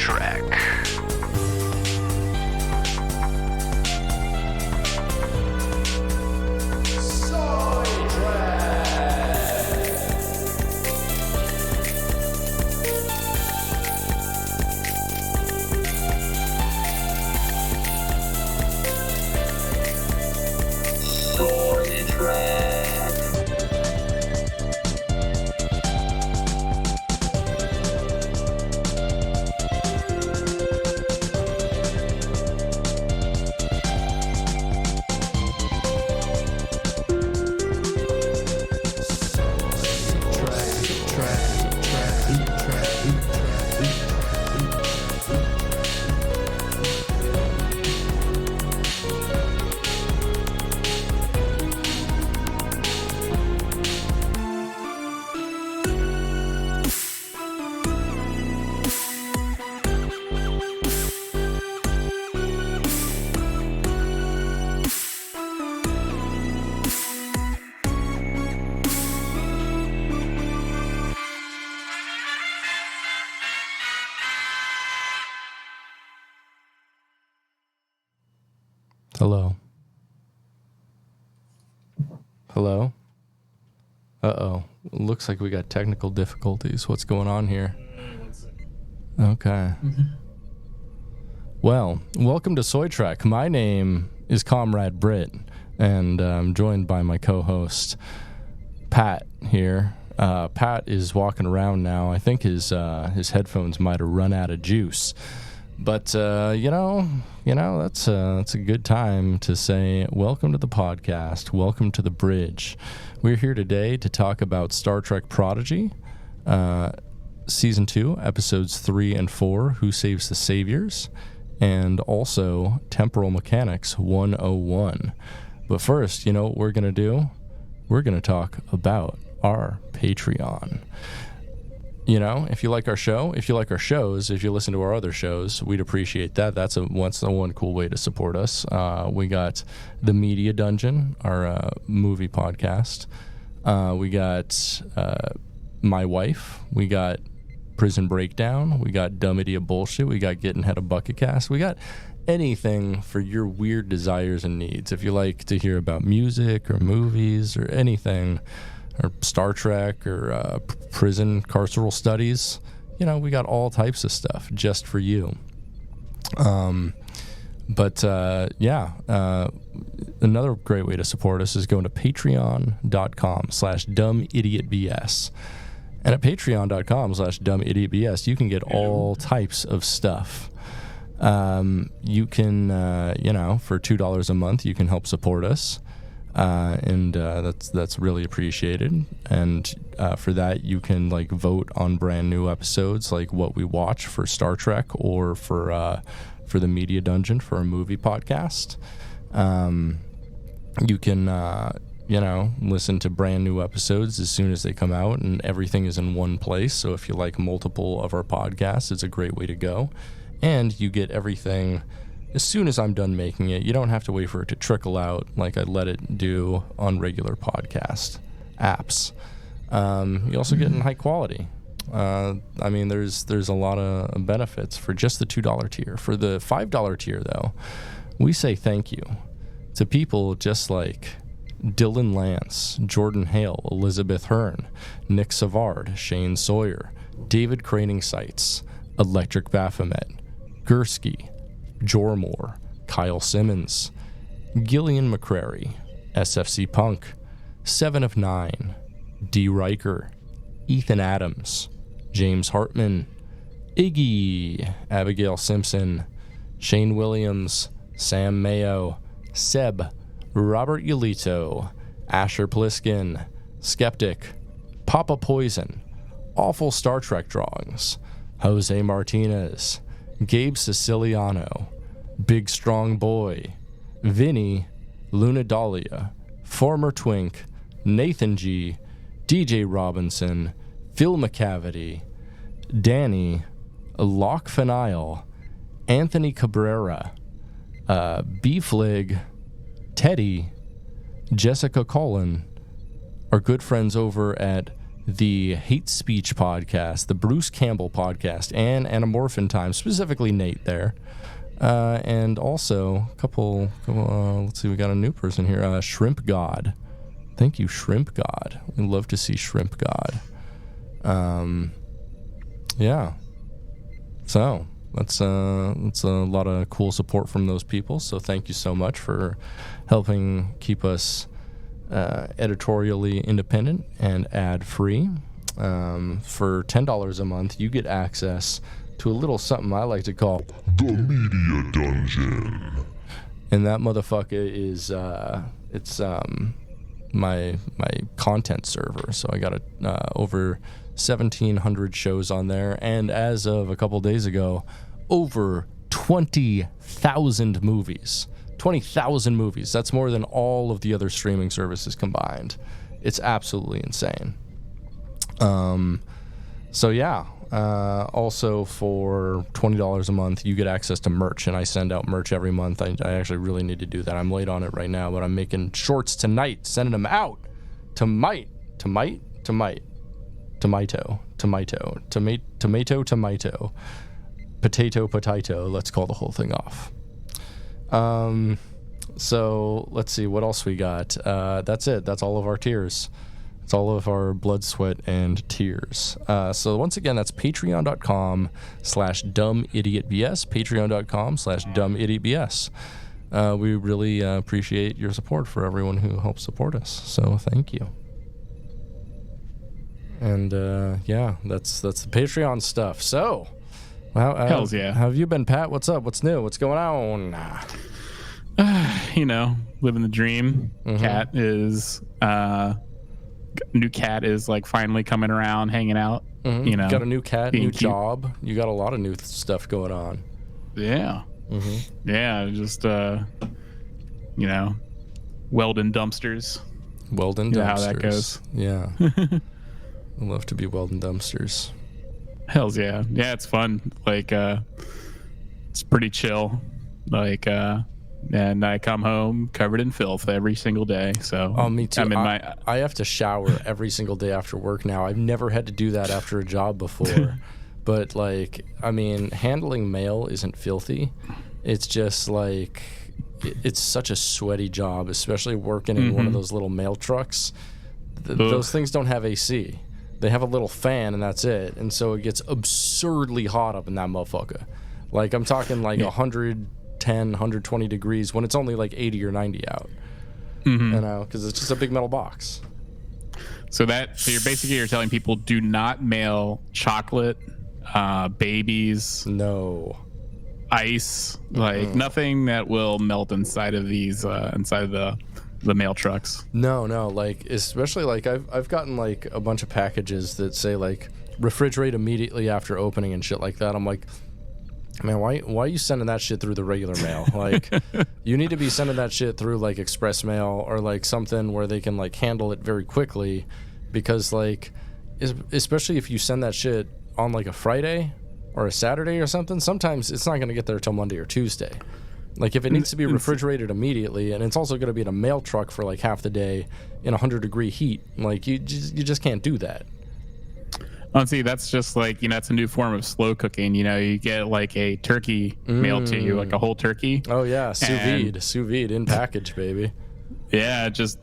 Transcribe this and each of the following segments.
Trek. Hello. Hello? Uh-oh. Looks like we got technical difficulties. What's going on here? Okay. Well, welcome to Soy Trek. My name is Comrade Britt, and I'm joined by my co-host, Pat, here. Pat is walking around now. I think his headphones might have run out of juice. But, you know, that's a good time to say welcome to the podcast, welcome to the bridge. We're here today to talk about Star Trek Prodigy, Season 2, Episodes 3 and 4, Who Saves the Saviors, and also Temporal Mechanics 101. But first, you know what we're going to do? We're going to talk about our Patreon. You know, if you like our show, if you like our shows, if you listen to our other shows, we'd appreciate that. That's one cool way to support us. We got The Media Dungeon, our movie podcast. We got My Wife. We got Prison Breakdown. We got Dumb Idiot Bullshit. We got Getting Head of Bucketcast. We got anything for your weird desires and needs. If you like to hear about music or movies or anything, or Star Trek, or prison carceral studies, you know, we got all types of stuff just for you. Another great way to support us is going to patreon.com/dumbidiotbs. And at patreon.com/dumbidiotbs, you can get all types of stuff. You can, for $2 a month, you can help support us. That's really appreciated. And for that, you can vote on brand new episodes, like what we watch for Star Trek, or for the Media Dungeon for a movie podcast. You can listen to brand new episodes as soon as they come out, and everything is in one place. So if you like multiple of our podcasts, it's a great way to go. And you get everything as soon as I'm done making it. You don't have to wait for it to trickle out like I let it do on regular podcast apps. You also get in high quality. There's a lot of benefits for just the $2 tier. For the $5 tier, though, we say thank you to people just like Dylan Lance, Jordan Hale, Elizabeth Hearn, Nick Savard, Shane Sawyer, David Craning Sites, Electric Baphomet, Gursky, Jormore, Kyle Simmons, Gillian McCrary, SFC Punk, 7 of 9, D. Riker, Ethan Adams, James Hartman, Iggy, Abigail Simpson, Shane Williams, Sam Mayo, Seb, Robert Yulito, Asher Pliskin, Skeptic, Papa Poison, Awful Star Trek Drawings, Jose Martinez, Gabe Siciliano, Big Strong Boy, Vinny, Luna Dahlia, Former Twink, Nathan G, DJ Robinson, Phil McCavity, Danny, Locke Fanile, Anthony Cabrera, B-Flig, Teddy, Jessica Cullen, our good friends over at the Hate Speech podcast, the Bruce Campbell podcast, and Anamorphin Time, specifically Nate there. And also, let's see, we got a new person here, Shrimp God. Thank you, Shrimp God. We love to see Shrimp God. Yeah. So that's a lot of cool support from those people. So thank you so much for helping keep us editorially independent and ad-free. For $10 a month, you get access to a little something I like to call the Media Dungeon. And that motherfucker is it's my content server. So I got over 1,700 shows on there, and as of a couple days ago, over 20,000 movies. 20,000 movies. That's more than all of the other streaming services combined. It's absolutely insane. So yeah. Also for $20 a month, you get access to merch, and I send out merch every month. I actually really need to do that. I'm late on it right now, but I'm making shorts tonight, sending them out tomato, potato. Let's call the whole thing off. So let's see what else we got. That's it. That's all of our tiers. It's all of our blood, sweat, and tears. So once again, that's patreon.com/dumbidiotbs, patreon.com/dumbidiotbs. We really appreciate your support for everyone who helps support us. So thank you. And yeah, that's the Patreon stuff. So, hells yeah. How have you been, Pat? What's up? What's new? What's going on? Living the dream. Mm-hmm. New cat is like finally coming around, hanging out. Mm-hmm. Got a new cat, new cute. job. You got a lot of new stuff going on. Yeah. Mm-hmm. Yeah, just welding dumpsters. Welding dumpsters. You know how that goes. Yeah. I love to be welding dumpsters. Hells yeah. Yeah, it's fun. Like it's pretty chill. Like and I come home covered in filth every single day. So me too. I have to shower every single day after work now. I've never had to do that after a job before. But handling mail isn't filthy. It's just like it's such a sweaty job, especially working in one of those little mail trucks. Those things don't have AC. They have a little fan and that's it. And so it gets absurdly hot up in that motherfucker. Like I'm talking like 110, 120 degrees when it's only like 80 or 90 out. Because it's just a big metal box. So you're telling people do not mail chocolate, babies, no ice, like nothing that will melt inside of these inside of the mail trucks. No, like especially like I've gotten like a bunch of packages that say like refrigerate immediately after opening and shit like that. I'm like, man, why are you sending that shit through the regular mail? Like, you need to be sending that shit through like express mail or like something where they can like handle it very quickly, because like especially if you send that shit on like a Friday or a Saturday or something, sometimes it's not going to get there till Monday or Tuesday. Like if it needs to be refrigerated immediately, and it's also going to be in a mail truck for like half the day in 100-degree heat, like you just can't do that. Oh, see, that's just like, it's a new form of slow cooking. You get like a turkey mailed to you, like a whole turkey. Oh yeah, sous vide in package, baby. Yeah, just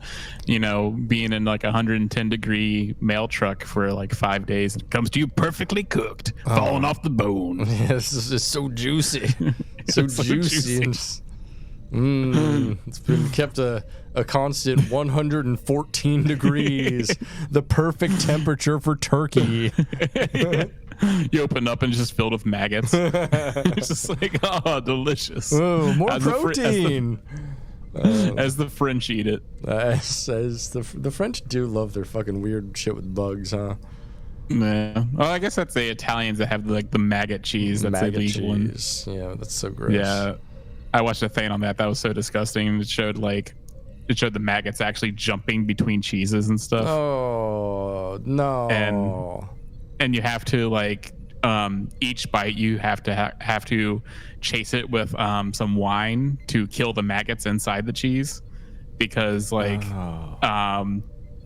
being in like 110-degree mail truck for like 5 days, it comes to you perfectly cooked, falling off the bone. Yeah, this is just so juicy, so juicy. It's been kept a constant 114 degrees, the perfect temperature for turkey. You open up and it's just filled with maggots. It's just like, oh, delicious. Oh, more protein. As the French eat it. As the French do love their fucking weird shit with bugs, huh? Yeah. Well, I guess that's the Italians that have like the maggot cheese. That's illegal. Cheese. Yeah, that's so gross. Yeah. I watched a thing on that. That was so disgusting. It showed the maggots actually jumping between cheeses and stuff. Oh no! And you have to like each bite you have to chase it with some wine to kill the maggots inside the cheese, because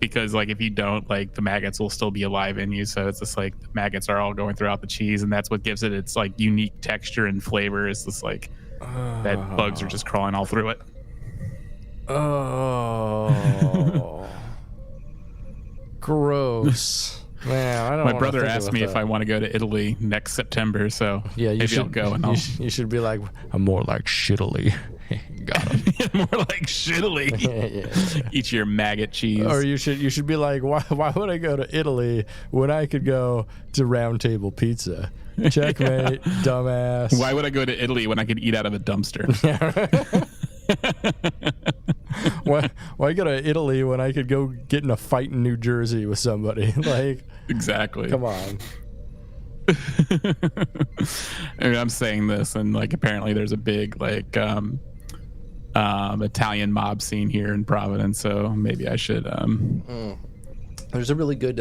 because like if you don't, like the maggots will still be alive in you. So it's just like the maggots are all going throughout the cheese, and that's what gives it its like unique texture and flavor. It's just like that bugs are just crawling all through it. Oh, gross. Man, I don't. My brother asked me if I want to go to Italy next September, so yeah, maybe I'll go. And you should be like, I'm more like shittily. Got him. More like shittily. Yeah. Eat your maggot cheese. Or you should be like, why would I go to Italy when I could go to Round Table Pizza? Checkmate, dumbass. Why would I go to Italy when I could eat out of a dumpster? Why go to Italy when I could go get in a fight in New Jersey with somebody? Like, exactly. Come on. I mean, I'm saying this, and like apparently there's a big like Italian mob scene here in Providence, so maybe I should There's a really good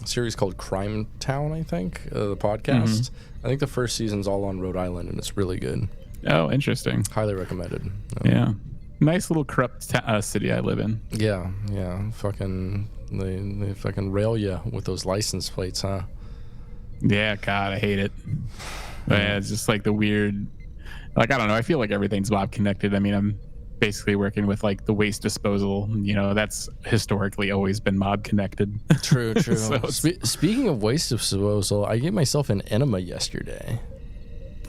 series called Crime Town, I think, the podcast. I think the first season's all on Rhode Island, and it's really good. Oh, interesting. Highly recommended. Yeah. Nice little corrupt city I live in. Yeah. Fucking they fucking rail you with those license plates, huh? Yeah, God, I hate it. But yeah, it's just like the weird, like, I don't know. I feel like everything's mob connected. I mean, I'm basically working with like the waste disposal. You know, that's historically always been mob connected. True. So speaking of waste disposal, I gave myself an enema yesterday.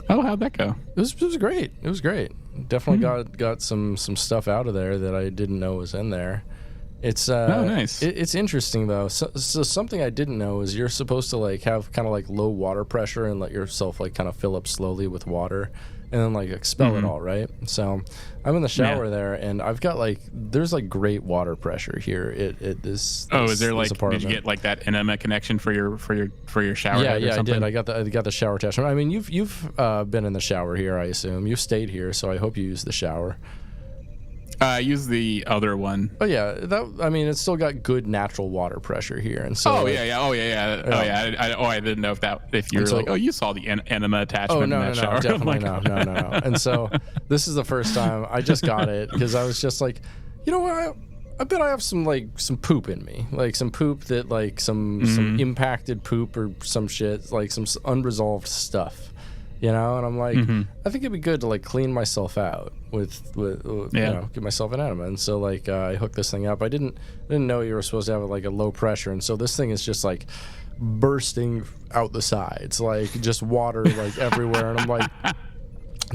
Oh, how'd that go? It was great. It was great. Definitely got some stuff out of there that I didn't know was in there. It's nice. It's interesting though. So something I didn't know is you're supposed to like have kind of like low water pressure and let yourself like kind of fill up slowly with water, and then like expel it all, right? So I'm in the shower there, and I've got like there's like great water pressure here. It is. Oh, is there like did you get like that enema connection for your shower? Yeah, I did. I got the shower attachment. I mean, you've been in the shower here, I assume. You've stayed here, so I hope you use the shower. I use the other one. Oh yeah, it's still got good natural water pressure here, and so. I didn't know if you were like, you saw the enema attachment. Oh no, in that shower. Definitely no. And so this is the first time I just got it because I was just like, you know what? I bet I have some poop in me, like some poop that like some impacted poop or some shit, like some unresolved stuff. You know, and I'm like, I think it'd be good to like clean myself out with you know, give myself an enema. And so like I hooked this thing up. I didn't know you were supposed to have like a low pressure, and so this thing is just like bursting out the sides, like just water like everywhere. And I'm like,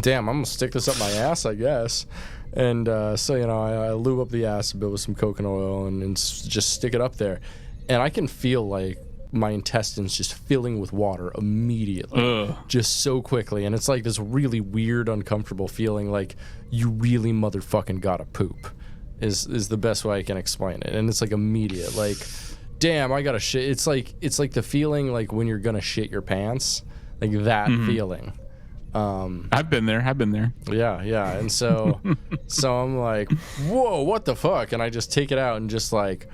damn, I'm gonna stick this up my ass, I guess. And so you know, I lube up the ass a bit with some coconut oil and just stick it up there, and I can feel like my intestines just filling with water immediately, just so quickly. And it's like this really weird, uncomfortable feeling like you really motherfucking gotta poop is the best way I can explain it. And it's like immediate, like, damn, I gotta shit. It's like the feeling like when you're gonna shit your pants, like that feeling. I've been there. Yeah. And so I'm like, whoa, what the fuck? And I just take it out and just like,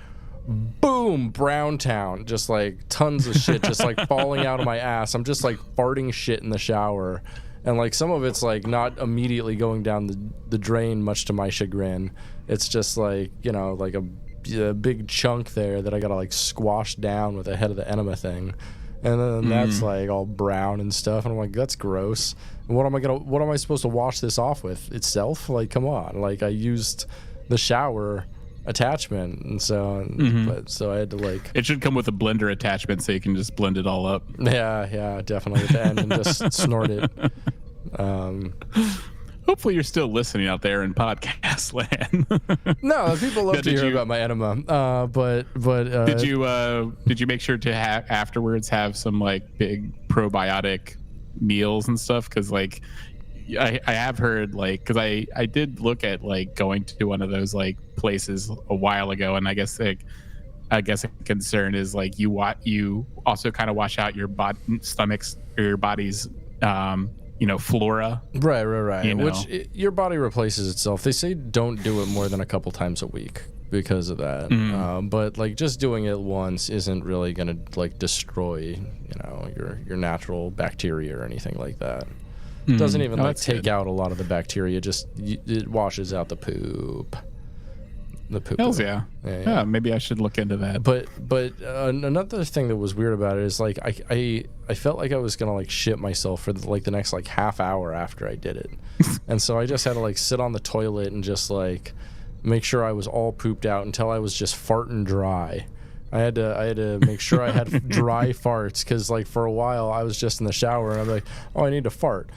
boom, Brown Town, just like tons of shit just like falling out of my ass. I'm just like farting shit in the shower, and like some of it's like not immediately going down the drain, much to my chagrin. It's just like, you know, like a big chunk there that I gotta like squash down with the head of the enema thing, and then that's like all brown and stuff, and I'm like, that's gross. And what am I supposed to wash this off with? Itself? Like, come on. Like, I used the shower attachment, and so so I had to like, it should come with a blender attachment so you can just blend it all up. Yeah, definitely at the end and just snort it. Hopefully you're still listening out there in podcast land. No, people love to hear about my enema. But did you make sure to afterwards have some like big probiotic meals and stuff? Because like I have heard, like, because I did look at like going to one of those like places a while ago, and I guess a concern is like you also kind of wash out your stomach's or your body's flora. Right. You know? Which your body replaces itself. They say don't do it more than a couple times a week because of that. But like just doing it once isn't really gonna like destroy your natural bacteria or anything like that. It doesn't even take out a lot of the bacteria. Just it washes out the poop. The poo-poo. Hells yeah. Yeah, maybe I should look into that. But another thing that was weird about it is like I felt like I was gonna like shit myself for the next like half hour after I did it, and so I just had to like sit on the toilet and just like make sure I was all pooped out until I was just farting dry. I had to make sure I had dry farts, because like for a while I was just in the shower and I'm like, oh, I need to fart.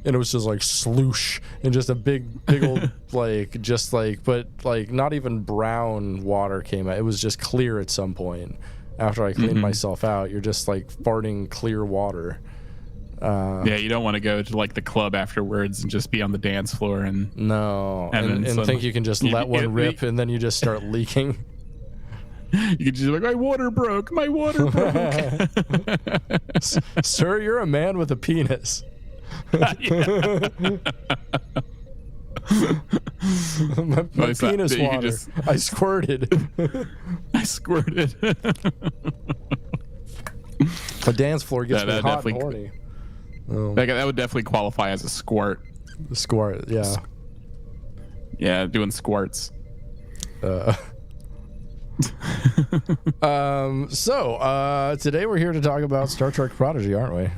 And it was just like sloosh, and just a big old like, just like, but like not even brown water came out. It was just clear at some point after I cleaned myself out. You're just like farting clear water. Yeah, you don't want to go to like the club afterwards and just be on the dance floor and think you can just let one rip and then you just start leaking. You could just be like, my water broke. Sir, you're a man with a penis. My penis water. I squirted. The dance floor gets me hot and horny. That would definitely qualify as a squirt. Squirt, yeah. Yeah, doing squirts. Today we're here to talk about Star Trek Prodigy, aren't we?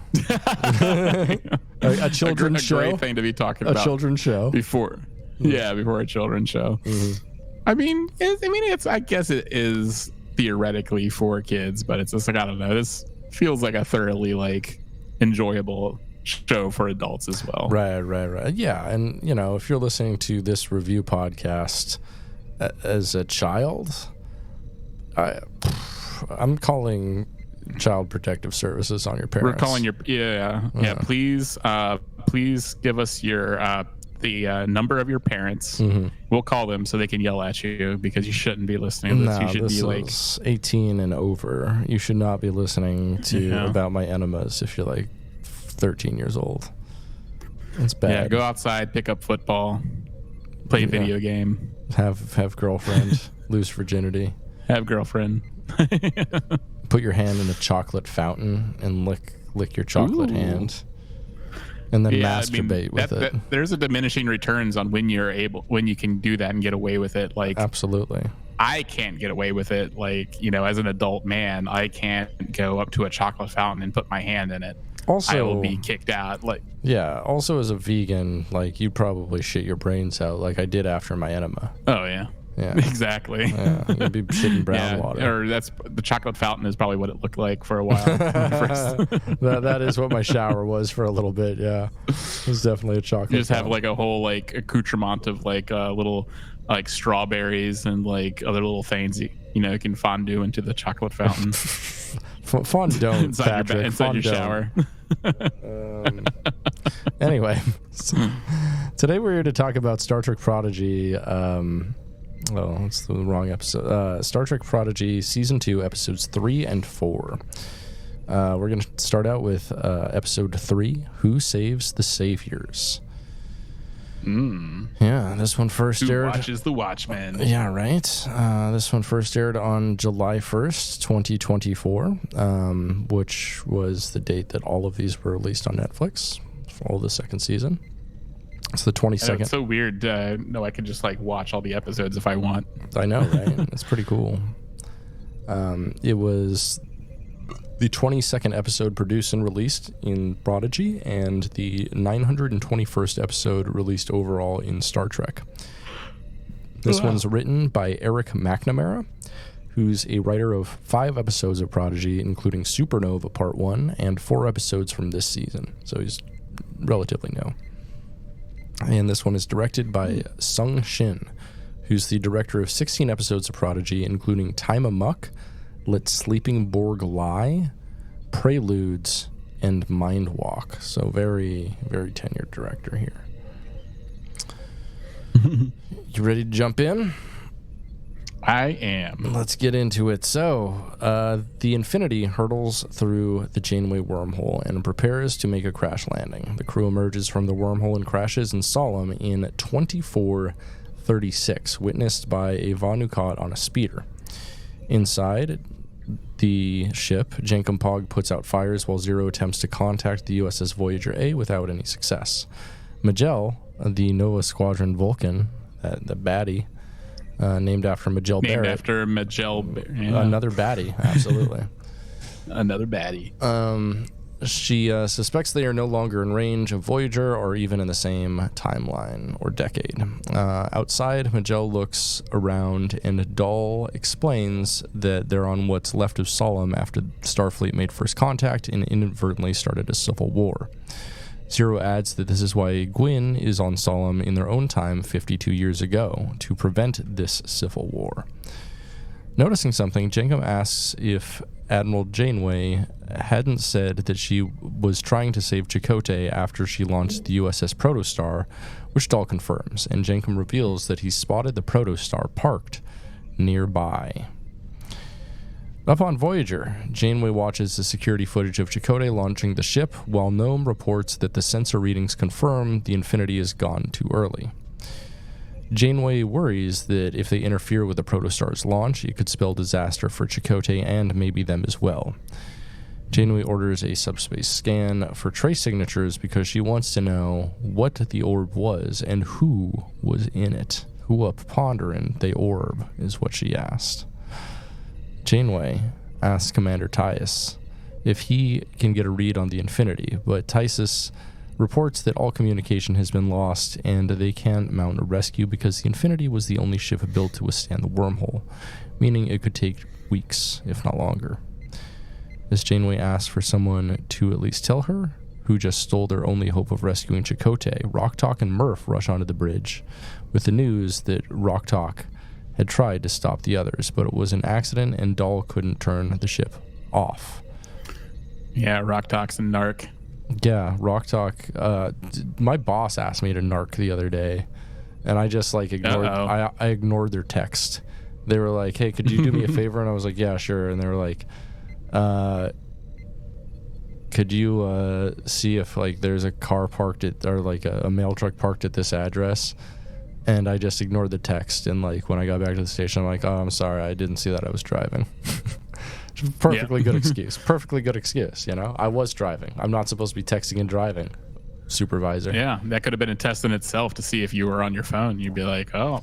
a children's show. A great thing to be talking about. A children's show. Before a children's show. Mm-hmm. I guess it is theoretically for kids, but it's just like, I don't know. This feels like a thoroughly like enjoyable show for adults as well. Right. Yeah, and you know, if you're listening to this review podcast as a child, I'm calling Child Protective Services on your parents. We're calling your Please give us your the number of your parents. Mm-hmm. We'll call them so they can yell at you, because you shouldn't be listening to this. You should be like 18 and over. You should not be listening to About My Enemas if you're like 13 years old. It's bad. Yeah, go outside, pick up football, play a video game, have girlfriend, lose virginity. Have girlfriend. Put your hand in a chocolate fountain and lick your chocolate hand, and then masturbate with it. There's a diminishing returns on when you can do that and get away with it. Like, absolutely, I can't get away with it. Like, you know, as an adult man, I can't go up to a chocolate fountain and put my hand in it. Also, I will be kicked out. Like, yeah. Also, as a vegan, like, you'd probably shit your brains out, like I did after my enema. Oh yeah. Yeah, exactly. Yeah, you'd be shitting brown water. Or the chocolate fountain is probably what it looked like for a while. that is what my shower was for a little bit. Yeah, it was definitely a chocolate. You just fountain. Have like a whole like accoutrement of like little like strawberries and like other little things you can fondue into the chocolate fountain. Fondue inside your shower. Anyway, today we're here to talk about Star Trek Prodigy. Oh, that's the wrong episode. Star Trek Prodigy Season 2, Episodes 3 and 4. We're going to start out with Episode 3, Who Saves the Saviors? Yeah, this one first aired... Who watches the Watchmen? Yeah, right. This one first aired on July 1st, 2024, which was the date that all of these were released on Netflix for all the second season. It's the 22nd. It's so weird. No, I can just like watch all the episodes if I want. I know, right? It's pretty cool. It was the 22nd episode produced and released in Prodigy, and the 921st episode released overall in Star Trek. This one's written by Eric McNamara, who's a writer of 5 episodes of Prodigy, including Supernova Part 1 and 4 episodes from this season. So he's relatively new. And this one is directed by Sung Shin, who's the director of 16 episodes of Prodigy, including Time Amok, Let Sleeping Borg Lie, Preludes, and Mind Walk. So very, very tenured director here. You ready to jump in? I am. Let's get into it. So, the Infinity hurtles through the Janeway wormhole and prepares to make a crash landing. The crew emerges from the wormhole and crashes in Solemn in 2436, witnessed by a Vanu-Kot on a speeder. Inside the ship, Jankum Pog puts out fires while Zero attempts to contact the USS Voyager A without any success. Magell, the Nova Squadron Vulcan, the baddie, named after Majel Named Barrett. after Majel Barrett. Yeah. Another baddie, absolutely. Another baddie. She suspects they are no longer in range of Voyager or even in the same timeline or decade. Outside, Majel looks around and Dahl explains that they're on what's left of Solemn after Starfleet made first contact and inadvertently started a civil war. Zero adds that this is why Gwyn is on Solemn in their own time 52 years ago, to prevent this civil war. Noticing something, Jankum asks if Admiral Janeway hadn't said that she was trying to save Chakotay after she launched the USS Protostar, which Dahl confirms, and Jankum reveals that he spotted the Protostar parked nearby. Up on Voyager, Janeway watches the security footage of Chakotay launching the ship, while Noam reports that the sensor readings confirm the Infinity has gone too early. Janeway worries that if they interfere with the Protostar's launch, it could spell disaster for Chakotay and maybe them as well. Janeway orders a subspace scan for trace signatures because she wants to know what the orb was and who was in it. Who up pondering the orb is what she asked. Janeway asks Commander Tyus if he can get a read on the Infinity, but Tysus reports that all communication has been lost and they can't mount a rescue because the Infinity was the only ship built to withstand the wormhole, meaning it could take weeks, if not longer. As Janeway asks for someone to at least tell her, who just stole their only hope of rescuing Chakotay, Rocktalk and Murph rush onto the bridge with the news that Rocktalk had tried to stop the others, but it was an accident and Dahl couldn't turn the ship off. Yeah, Rocktalk's a narc. Yeah, Rocktalk. My boss asked me to narc the other day, and I just ignored. I ignored their text. They were like, "Hey, could you do me a favor?" And I was like, "Yeah, sure." And they were like, "Could you see if there's a car parked at or a mail truck parked at this address?" And I just ignored the text. And when I got back to the station, I'm like, "Oh, I'm sorry, I didn't see that. I was driving." Perfectly good excuse. Perfectly good excuse, I was driving. I'm not supposed to be texting and driving, supervisor. Yeah, that could have been a test in itself to see if you were on your phone. You'd be like, oh,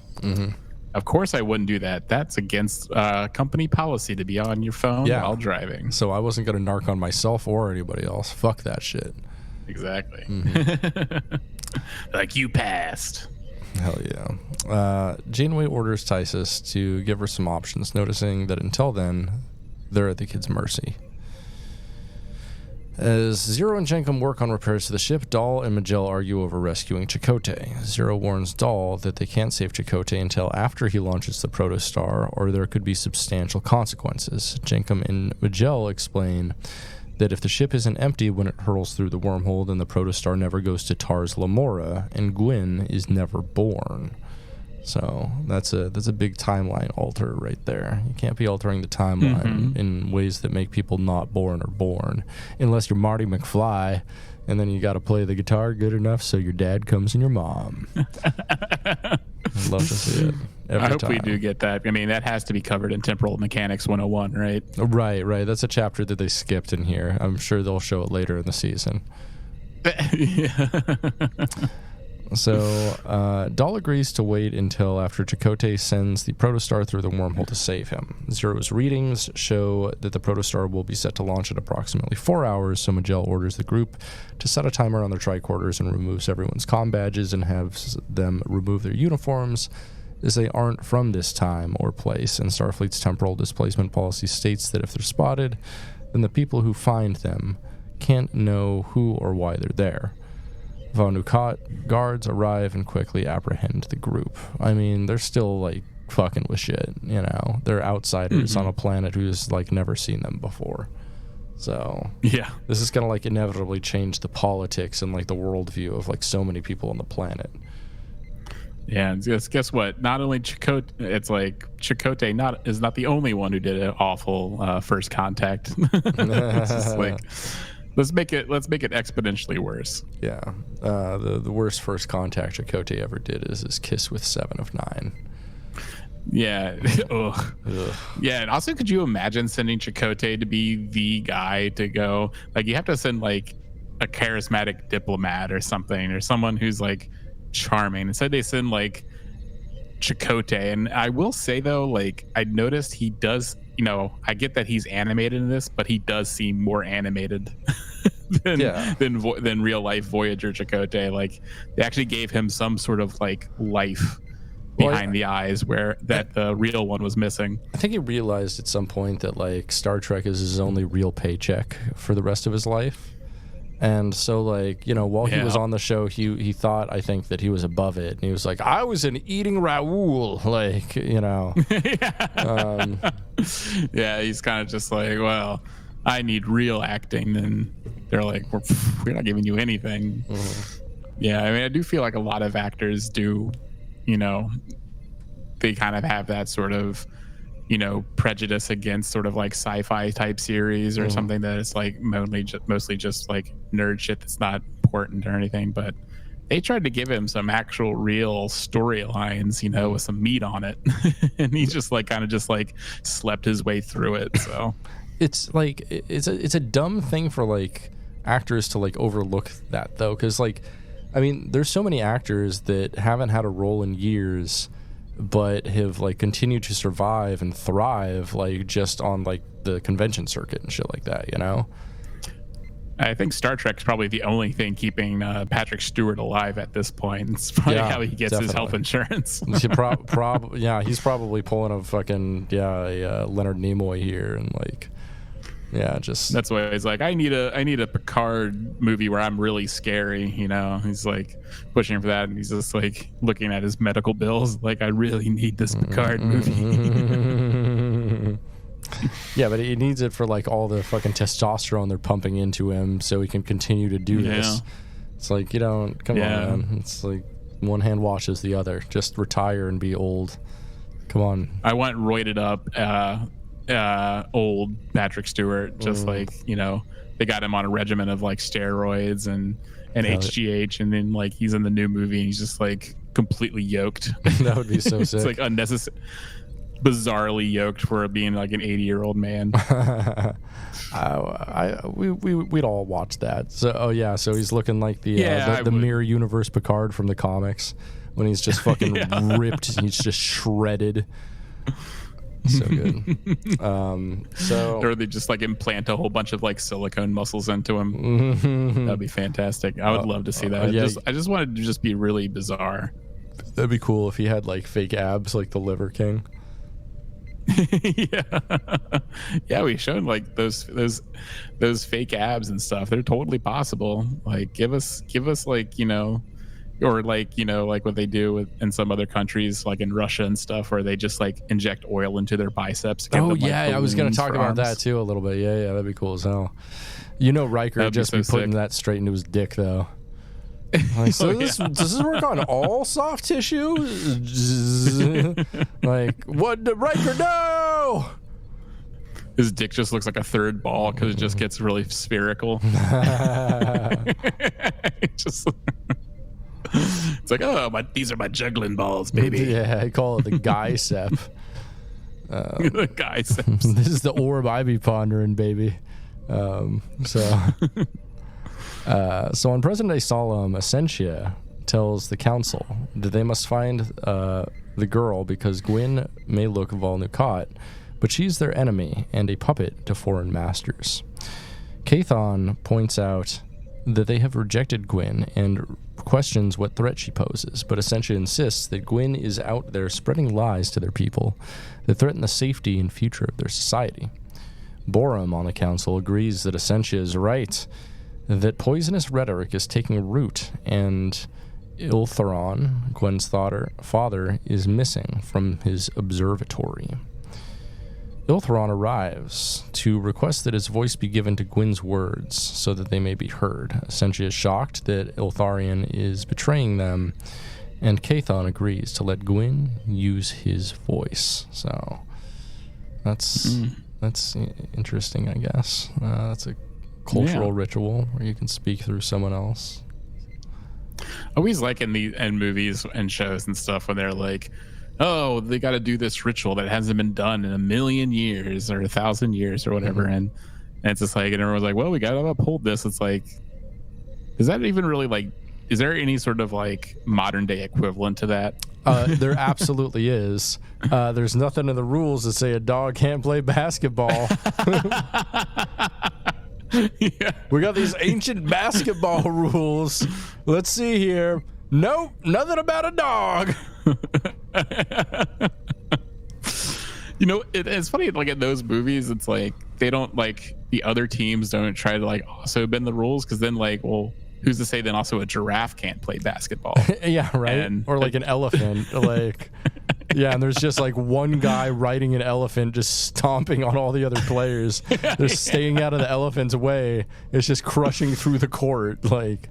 of course I wouldn't do that. That's against company policy to be on your phone while driving. So I wasn't going to narc on myself or anybody else. Fuck that shit. Exactly. Like, you passed. Hell yeah. Janeway orders Tysus to give her some options, noticing that until then, they're at the kid's mercy. As Zero and Jankum work on repairs to the ship, Dahl and Majel argue over rescuing Chakotay. Zero warns Dahl that they can't save Chakotay until after he launches the Protostar, or there could be substantial consequences. Jankum and Majel explain that if the ship isn't empty when it hurtles through the wormhole, then the Protostar never goes to Tars Lamora, and Gwyn is never born. So that's a big timeline alter right there. You can't be altering the timeline in ways that make people not born or born, unless you're Marty McFly, and then you got to play the guitar good enough so your dad comes in your mom. I'd love to see it. I hope we do get that. I mean, that has to be covered in Temporal Mechanics 101, right? Right. That's a chapter that they skipped in here. I'm sure they'll show it later in the season. So, Dahl agrees to wait until after Chakotay sends the Protostar through the wormhole to save him. Zero's readings show that the Protostar will be set to launch in approximately 4 hours, so Majel orders the group to set a timer on their tricorders and removes everyone's comm badges and has them remove their uniforms, as they aren't from this time or place, and Starfleet's temporal displacement policy states that if they're spotted, then the people who find them can't know who or why they're there. Vanukat guards arrive and quickly apprehend the group. I mean, they're still fucking with shit, They're outsiders on a planet who's never seen them before. So yeah, this is gonna inevitably change the politics and the worldview of so many people on the planet. Yeah, and guess what? Not only Chakotay, it's Chakotay is not the only one who did an awful first contact. It's just let's make it exponentially worse. Yeah, the worst first contact Chakotay ever did is his kiss with 7 of 9. Yeah. Ugh. Yeah, and also, could you imagine sending Chakotay to be the guy to go? You have to send a charismatic diplomat or something, or someone who's charming. Instead, they send Chakotay. And I will say though, like I noticed he does, I get that he's animated in this, but he does seem more animated than real life Voyager Chakotay. Like they actually gave him some sort of like life behind the eyes where the real one was missing. I think he realized at some point that like Star Trek is his only real paycheck for the rest of his life. And so, like, while he was on the show, he thought, I think, that he was above it. And he was like, I was an eating Raoul. Like, yeah, he's kind of just like, well, I need real acting. And they're like, we're not giving you anything. Yeah, I mean, I do feel like a lot of actors do, they kind of have that sort of, prejudice against sort of like sci-fi type series or something that is like mostly just like nerd shit that's not important or anything. But they tried to give him some actual real storylines, with some meat on it. And he's just like kind of just like slept his way through it. So it's like it's a dumb thing for like actors to like overlook that though, because like I mean there's so many actors that haven't had a role in years but have like continued to survive and thrive like just on like the convention circuit and shit like that, I think Star Trek's probably the only thing keeping Patrick Stewart alive at this point. It's probably how he gets his health insurance. He's probably pulling a fucking Leonard Nimoy here and like just that's why he's like, I need a Picard movie where I'm really scary, He's like pushing for that, and he's just like looking at his medical bills, like I really need this Picard movie. Yeah, but he needs it for like all the fucking testosterone they're pumping into him, so he can continue to do this. It's like come on, man. It's like one hand washes the other. Just retire and be old. Come on. I want roided up. Old Patrick Stewart, just like they got him on a regimen of like steroids and HGH, and then like he's in the new movie and he's just like completely yoked. That would be so sick. It's like unnecessary, bizarrely yoked for being like an 80-year-old man. We'd all watch that. So so he's looking like the Mirror Universe Picard from the comics when he's just fucking ripped and he's just shredded. So good. Or they just like implant a whole bunch of like silicone muscles into him. That'd be fantastic. I would love to see that. I just wanted to just be really bizarre. That'd be cool if he had like fake abs like the Liver King. Yeah, we showed like those fake abs and stuff. They're totally possible. Like give us like or like like what they do in some other countries like in Russia and stuff, where they just like inject oil into their biceps. I was going to talk about that too a little bit. Yeah, that'd be cool as hell. Riker would just be putting that straight into his dick though. Like, so does this work on all soft tissue? Like, what did Riker know? His dick just looks like a third ball because it just gets really spherical. It's like, these are my juggling balls, baby. Yeah, I call it the guicep. The guiceps. This is the orb I be pondering, baby. So on Present Day Solemn, Essentia tells the council that they must find the girl because Gwyn may look Vol-Nukat, but she's their enemy and a puppet to foreign masters. Kathon points out that they have rejected Gwyn and questions what threat she poses, but Essentia insists that Gwyn is out there spreading lies to their people that threaten the safety and future of their society. Borum on the council agrees that Essentia is right, that poisonous rhetoric is taking root, and Iltheron, Gwen's father, is missing from his observatory. Iltheron arrives to request that his voice be given to Gwyn's words so that they may be heard. Essentia is shocked that Iltharion is betraying them, and Kathon agrees to let Gwyn use his voice. So that's interesting, I guess. That's a cultural ritual where you can speak through someone else. I always like in movies and shows and stuff when they're like, oh, they got to do this ritual that hasn't been done in 1,000,000 years or 1,000 years or whatever. And it's just like, and everyone's like, well, we got to uphold this. It's like, does that even really like is there any sort of like modern day equivalent to that? There absolutely is. There's nothing in the rules that say a dog can't play basketball. Yeah. We got these ancient basketball rules. Let's see here. Nope, nothing about a dog. You know, it's funny, like in those movies, it's like they don't like the other teams don't try to like also bend the rules, because then like, well, who's to say then also a giraffe can't play basketball? Yeah, right. And, or like an elephant. Like, yeah, and there's just like one guy riding an elephant just stomping on all the other players. They're staying out of the elephant's way. It's just crushing through the court. Like,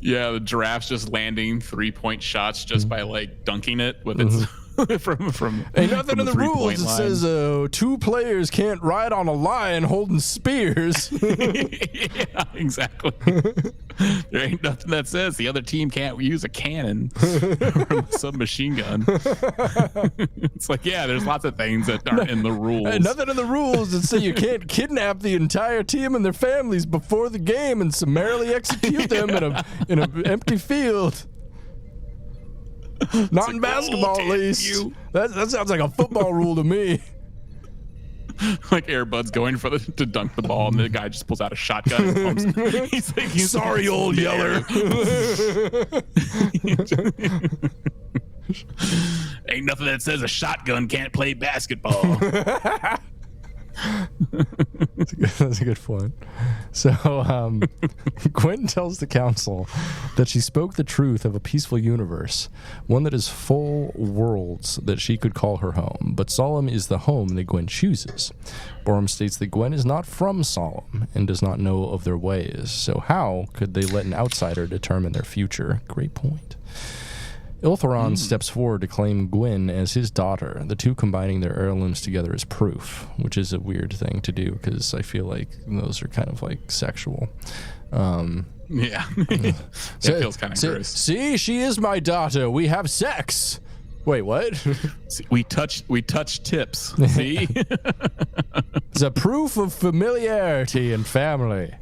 yeah, the giraffe's just landing 3-point shots just by like dunking it with its from ain't nothing in the rules. It line. says 2 players can't ride on a lion holding spears. Yeah, exactly. There ain't nothing that says the other team can't use a cannon or a submachine gun. It's like, yeah, there's lots of things that aren't in the rules. And nothing in the rules that say you can't kidnap the entire team and their families before the game and summarily execute them in an empty field. Not in basketball, at least. That sounds like a football rule to me. Like Air Bud's going to dunk the ball, and the guy just pulls out a shotgun and pumps. He's like, sorry, old yeller. Ain't nothing that says a shotgun can't play basketball. That's a good point. So Gwen tells the council that she spoke the truth of a peaceful universe, one that is full worlds that she could call her home, but Solemn is the home that Gwen chooses. Borum states that Gwen is not from Solemn and does not know of their ways, so how could they let an outsider determine their future? Great point. Iltheron steps forward to claim Gwen as his daughter, the two combining their heirlooms together as proof, which is a weird thing to do because I feel like those are kind of like sexual. Yeah. It feels kind of gross. See, she is my daughter. We have sex. Wait, what? See, we touch tips. See? It's a proof of familiarity and family.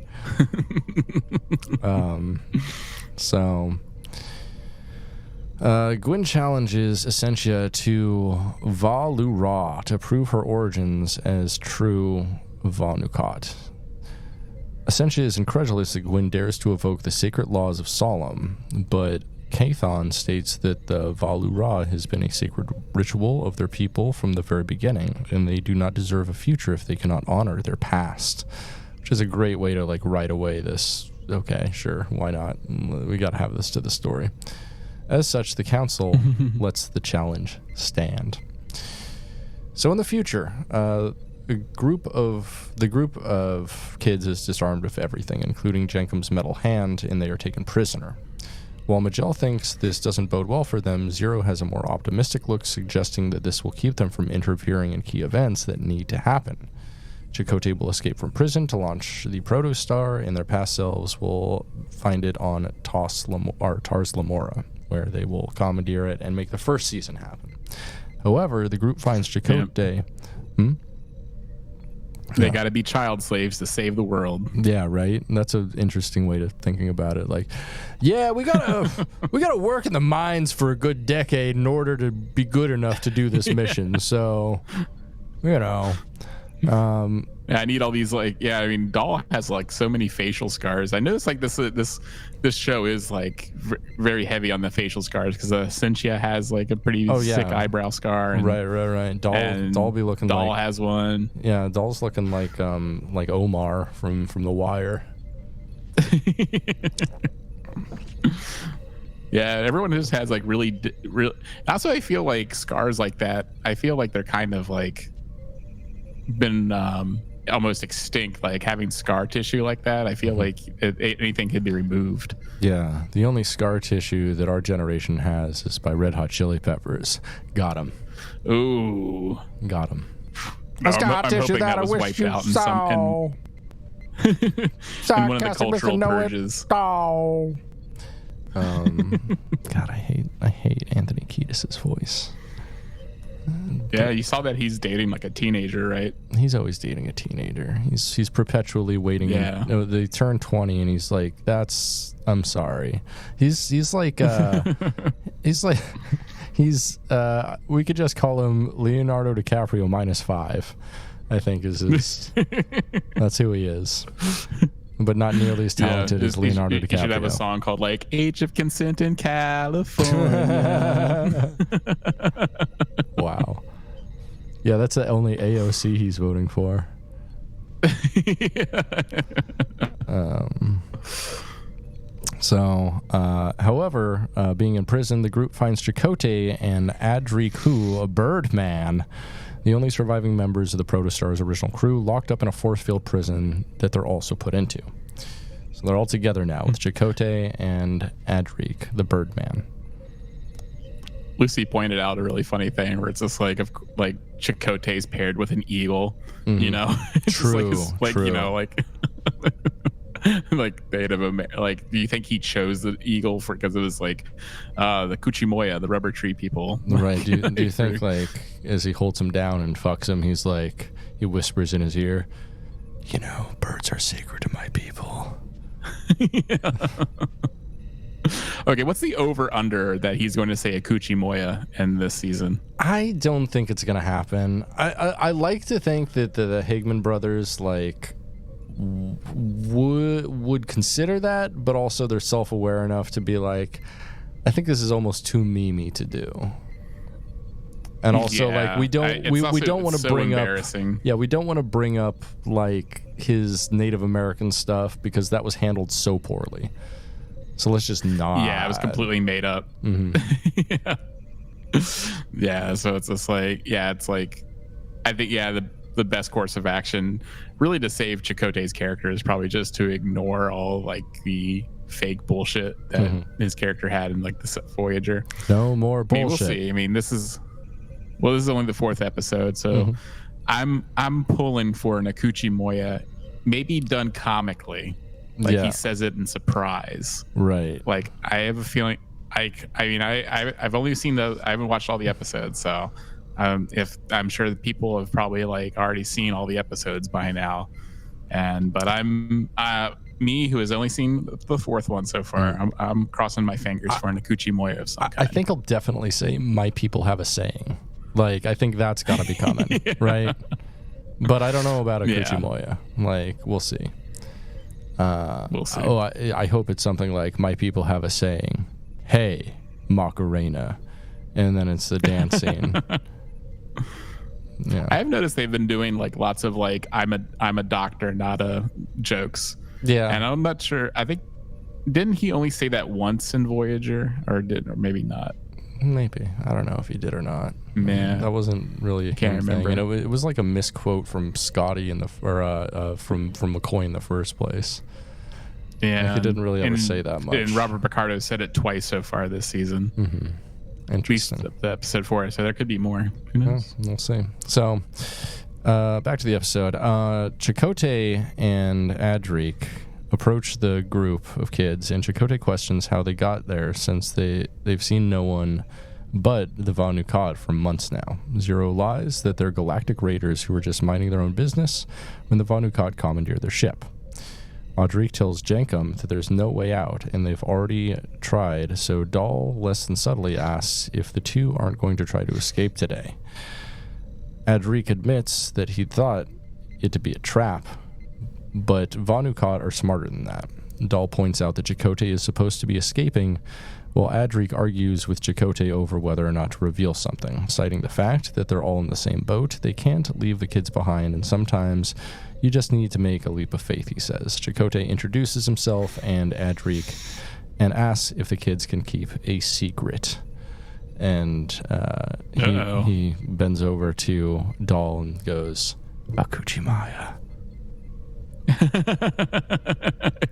Gwen challenges Essentia to Va-Lu-Ra to prove her origins as true Va-Nukat. Essentia is incredulous that Gwen dares to evoke the sacred laws of Solemn, but Cathon states that the Va-Lu-Ra has been a sacred ritual of their people from the very beginning, and they do not deserve a future if they cannot honor their past, which is a great way to like right away this, okay, sure, why not? We gotta have this to the story. As such, the council lets the challenge stand. So in the future, the group of kids is disarmed of everything, including Jenkum's metal hand, and they are taken prisoner. While Majel thinks this doesn't bode well for them, Zero has a more optimistic look, suggesting that this will keep them from interfering in key events that need to happen. Chakotay will escape from prison to launch the Protostar, and their past selves will find it on Tars Lamora, where they will commandeer it and make the first season happen. However, the group finds Chakotay... They got to be child slaves to save the world. Yeah, right. That's an interesting way of thinking about it. Like, yeah, we gotta work in the mines for a good decade in order to be good enough to do this mission. So, you know, yeah, I need all these like, yeah. I mean, Doll has like so many facial scars. I noticed like this show is like very heavy on the facial scars because Essentia has like a pretty sick eyebrow scar. And, right. Doll be looking. Doll like, has one. Yeah, Doll's looking like Omar from The Wire. Yeah, everyone just has like really. Also, I feel like scars like that. I feel like they're kind of like been almost extinct. Like having scar tissue like that, I feel like anything could be removed. Yeah, the only scar tissue that our generation has is by Red Hot Chili Peppers. Got him. Ooh, got him. I'm hoping that was wiped out in one of the cultural purges. God, I hate Anthony Kiedis' voice. Yeah, you saw that he's dating like a teenager, right? He's always dating a teenager. He's perpetually waiting. Yeah. They turn 20 and he's like, I'm sorry. He's like we could just call him Leonardo DiCaprio -5, I think is his that's who he is. But not nearly as talented as Leonardo DiCaprio. You should have a song called like Age of Consent in California. Wow. Yeah, that's the only AOC he's voting for. However, being in prison, the group finds Chakotay and Adriku, a Birdman, the only surviving members of the Protostar's original crew, locked up in a force-field prison that they're also put into. So they're all together now with Chakotay and Adrik, the Birdman. Lucy pointed out a really funny thing where it's just like Chakotay's paired with an eagle, you know? True. You know, like like Native American. Like, do you think he chose the eagle because it was like the Kuchimoya, the rubber tree people? Right. Do you think like as he holds him down and fucks him, he's like, he whispers in his ear, you know, birds are sacred to my people. Yeah. Okay, what's the over-under that he's going to say a Kuchimoya in this season? I don't think it's going to happen. I like to think that the Higman brothers like would consider that, but also they're self-aware enough to be like, I think this is almost too memey to do. And also, like, we don't want to bring up, we don't want to bring up like his Native American stuff because that was handled so poorly. So let's just not. Yeah, it was completely made up. Mm-hmm. Yeah, so it's just like, it's like, I think, the best course of action, really, to save Chakotay's character is probably just to ignore all like the fake bullshit that his character had in like the Voyager. No more bullshit. I mean, we'll see. I mean, this is only the 4th episode, so I'm pulling for an Akuchi Moya, maybe done comically. Like he says it in surprise. Right. Like I have a feeling I've only seen I haven't watched all the episodes, so if I'm sure that people have probably like already seen all the episodes by now. But I'm me who has only seen the 4th one so far, I'm crossing my fingers for an Akuchi Moya of some kind. I think I'll definitely say my people have a saying. Like I think that's gotta be coming. Right? But I don't know about Akuchi Moya. Like we'll see. We'll see. Oh, I hope it's something like my people have a saying, hey, Macarena, and then it's the dance scene. Yeah, I've noticed they've been doing like lots of like I'm a doctor, not a jokes. Yeah, and I'm not sure. I think didn't he only say that once in Voyager, or maybe not? Maybe. I don't know if he did or not. Man, that wasn't really a can't remember. Thing. You know, it was like a misquote from Scotty from McCoy in the first place. Yeah, like he didn't really ever say that much. And Robert Picardo said it twice so far this season. Interesting. At least the episode 4, so there could be more. Who knows? We'll see. So, back to the episode. Chakotay and Adrik approach the group of kids, and Chakotay questions how they got there since they've seen no one but the Vanu-Kat for months now. Zero lies that they're galactic raiders who were just minding their own business when the Vanu-Kat commandeered their ship. Adrik tells Jankum that there's no way out, and they've already tried, so Dahl less than subtly asks if the two aren't going to try to escape today. Adrik admits that he thought it to be a trap, but Vanu-Kat are smarter than that. Dahl points out that Chakotay is supposed to be escaping, while Adrik argues with Chakotay over whether or not to reveal something, citing the fact that they're all in the same boat, they can't leave the kids behind, and sometimes you just need to make a leap of faith, he says. Chakotay introduces himself and Adrik and asks if the kids can keep a secret. And he bends over to Dahl and goes, Akuchimaya.